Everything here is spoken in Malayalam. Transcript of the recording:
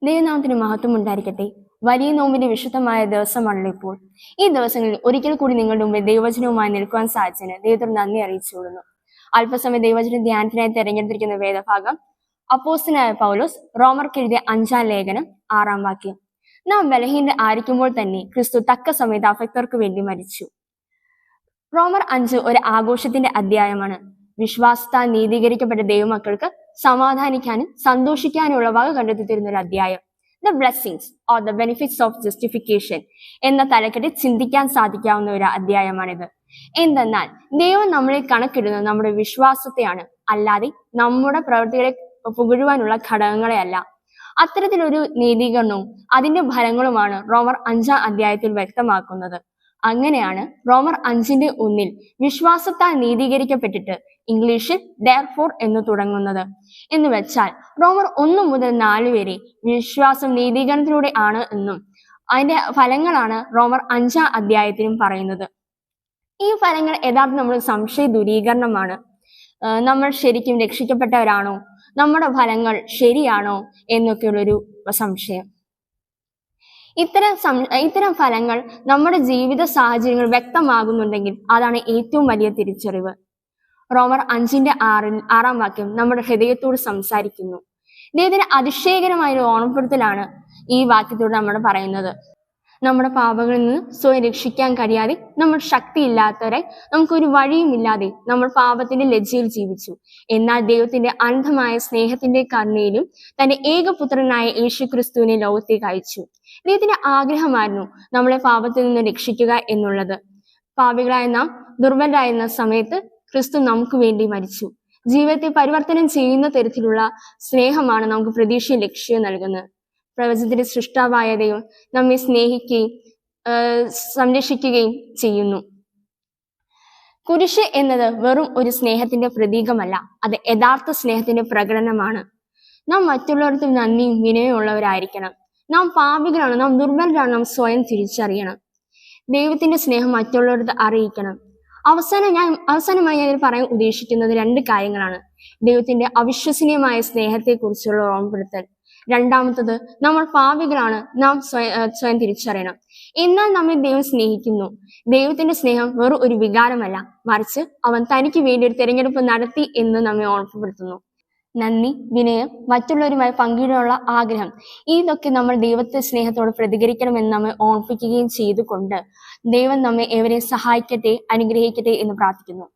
ദൈവനാമത്തിന് മഹത്വം ഉണ്ടായിരിക്കട്ടെ. വലിയ നോമ്പിന്റെ വിശുദ്ധമായ ദിവസമാണല്ലോ ഇപ്പോൾ. ഈ ദിവസങ്ങളിൽ ഒരിക്കൽ കൂടി നിങ്ങളുടെ മുമ്പിൽ ദൈവവചനവുമായി നിൽക്കുവാൻ സാധിച്ചതിന് ദൈവത്തോട് നന്ദി അറിയിച്ചുകൊള്ളുന്നു. അല്പസമയം ദൈവവചന ധ്യാനത്തിനായി തെരഞ്ഞെടുത്തിരിക്കുന്ന വേദഭാഗം അപ്പോസ്തലനായ പൗലോസ് റോമർക്ക് എഴുതിയ 5-ാം ലേഖനം 6-ാം വാക്യം. നാം ബലഹീനർ ആയിരിക്കുമ്പോൾ തന്നെ ക്രിസ്തു തക്ക സമയത്ത് അഭക്തർക്ക് വേണ്ടി മരിച്ചു. റോമർ 5 ഒരു ആഘോഷത്തിന്റെ അധ്യായമാണ്. വിശ്വാസത്താൽ നീതീകരിക്കപ്പെട്ട ദൈവമക്കൾക്ക് സമാധാനിക്കാനും സന്തോഷിക്കാനുള്ള വക കണ്ടെത്തി തരുന്ന ഒരു അധ്യായം. The blessings or the benefits of justification എന്ന തലക്കെട്ടിൽ ചിന്തിക്കാൻ സാധിക്കാവുന്ന ഒരു അധ്യായമാണിത്. എന്തെന്നാൽ ദൈവം നമ്മളെ കണക്കിടുന്നത് നമ്മുടെ വിശ്വാസത്തെയാണ്, അല്ലാതെ നമ്മുടെ പ്രവൃത്തികളെ പുകഴുവാനുള്ള ഘടകങ്ങളെ അല്ല. അത്തരത്തിലൊരു നീതീകരണവും അതിന്റെ ഫലങ്ങളുമാണ് റോമർ 5-ാം അധ്യായത്തിൽ വ്യക്തമാക്കുന്നത്. അങ്ങനെയാണ് റോമർ 5-1 വിശ്വാസത്താൽ നീതീകരിക്കപ്പെട്ടിട്ട് ഇംഗ്ലീഷിൽ therefore എന്ന് തുടങ്ങുന്നത്. എന്ന് വെച്ചാൽ റോമർ 1 മുതൽ 4 വരെ വിശ്വാസം നീതീകരണത്തിലൂടെ ആണ് എന്നും അതിന്റെ ഫലങ്ങളാണ് റോമർ 5-ാം അധ്യായത്തിലും പറയുന്നത്. ഈ ഫലങ്ങൾ യഥാർത്ഥം നമ്മുടെ സംശയ ദൂരീകരണമാണ്. നമ്മൾ ശരിക്കും രക്ഷിക്കപ്പെട്ടവരാണോ, നമ്മുടെ ഫലങ്ങൾ ശരിയാണോ എന്നൊക്കെയുള്ളൊരു സംശയം. ഇത്തരം ഫലങ്ങൾ നമ്മുടെ ജീവിത സാഹചര്യങ്ങൾ വ്യക്തമാകുന്നുണ്ടെങ്കിൽ അതാണ് ഏറ്റവും വലിയ തിരിച്ചറിവ്. റോമർ 5-6 വാക്യം നമ്മുടെ ഹൃദയത്തോട് സംസാരിക്കുന്നു. ദൈവത്തിന്റെ അതിശയകരമായ ഒരു ഓർമ്മപ്പെടുത്തലാണ് ഈ വാക്യത്തോട് നമ്മൾ പറയുന്നത്. നമ്മുടെ പാപങ്ങളിൽ നിന്ന് സ്വയം രക്ഷിക്കാൻ കഴിയാതെ, നമ്മൾ ശക്തിയില്ലാത്തവരെ, നമുക്കൊരു വഴിയുമില്ലാതെ നമ്മൾ പാപത്തിന്റെ ലജ്ജയിൽ ജീവിച്ചു. എന്നാൽ ദൈവത്തിന്റെ അനന്തമായ സ്നേഹത്തിന്റെ കരുണയിലും തന്റെ ഏകപുത്രനായ യേശുക്രിസ്തുവിനെ ലോകത്തേക്ക് അയച്ചു. ദൈവത്തിന്റെ ആഗ്രഹമായിരുന്നു നമ്മളെ പാപത്തിൽ നിന്ന് രക്ഷിക്കുക എന്നുള്ളത്. പാപികളായ നാം ദുർബലരായിരുന്ന സമയത്ത് ക്രിസ്തു നമുക്ക് വേണ്ടി മരിച്ചു. ജീവിതത്തെ പരിവർത്തനം ചെയ്യുന്ന തരത്തിലുള്ള സ്നേഹമാണ് നമുക്ക് പ്രതീക്ഷയും ലക്ഷ്യവും നൽകുന്നത്. പ്രപഞ്ചത്തിന്റെ സൃഷ്ടാവായ ദൈവം നമ്മെ സ്നേഹിക്കുകയും സംരക്ഷിക്കുകയും ചെയ്യുന്നു. കുരിശ് എന്നത് വെറും ഒരു സ്നേഹത്തിന്റെ പ്രതീകമല്ല, അത് യഥാർത്ഥ സ്നേഹത്തിന്റെ പ്രകടനമാണ്. നാം മറ്റുള്ളവർക്ക് നന്ദിയും വിനയവും ഉള്ളവരായിരിക്കണം. നാം പാപികളാണ്, നാം ദുർബലരാണ്, നാം സ്വയം തിരിച്ചറിയണം. ദൈവത്തിന്റെ സ്നേഹം മറ്റുള്ളവർക്ക് അറിയിക്കണം. അവസാനമായി ഞാൻ പറയാൻ ഉദ്ദേശിക്കുന്നത് 2 കാര്യങ്ങളാണ്. ദൈവത്തിന്റെ അവിശ്വസനീയമായ സ്നേഹത്തെ കുറിച്ചുള്ള ഓർമ്മപ്പെടുത്തൽ. രണ്ടാമത്തത്, നമ്മൾ പാപികളാണ്, നാം സ്വയം തിരിച്ചറിയണം. എന്നാൽ നമ്മെ ദൈവം സ്നേഹിക്കുന്നു. ദൈവത്തിന്റെ സ്നേഹം വെറും ഒരു വികാരമല്ല, മറിച്ച് അവൻ തനിക്ക് വേണ്ടി ഒരു തിരഞ്ഞെടുപ്പ് നടത്തി എന്ന് നമ്മെ ഓർമ്മപ്പെടുത്തുന്നു. നന്ദി, വിനയം, മറ്റുള്ളവരുമായി പങ്കിടാനുള്ള ആഗ്രഹം, ഇതൊക്കെ നമ്മൾ ദൈവത്തെ സ്നേഹത്തോട് പ്രതികരിക്കണമെന്ന് നമ്മെ ഓർമ്മിപ്പിക്കുകയും ചെയ്തുകൊണ്ട് ദൈവം നമ്മെ ഏവരെയും സഹായിക്കട്ടെ, അനുഗ്രഹിക്കട്ടെ എന്ന് പ്രാർത്ഥിക്കുന്നു.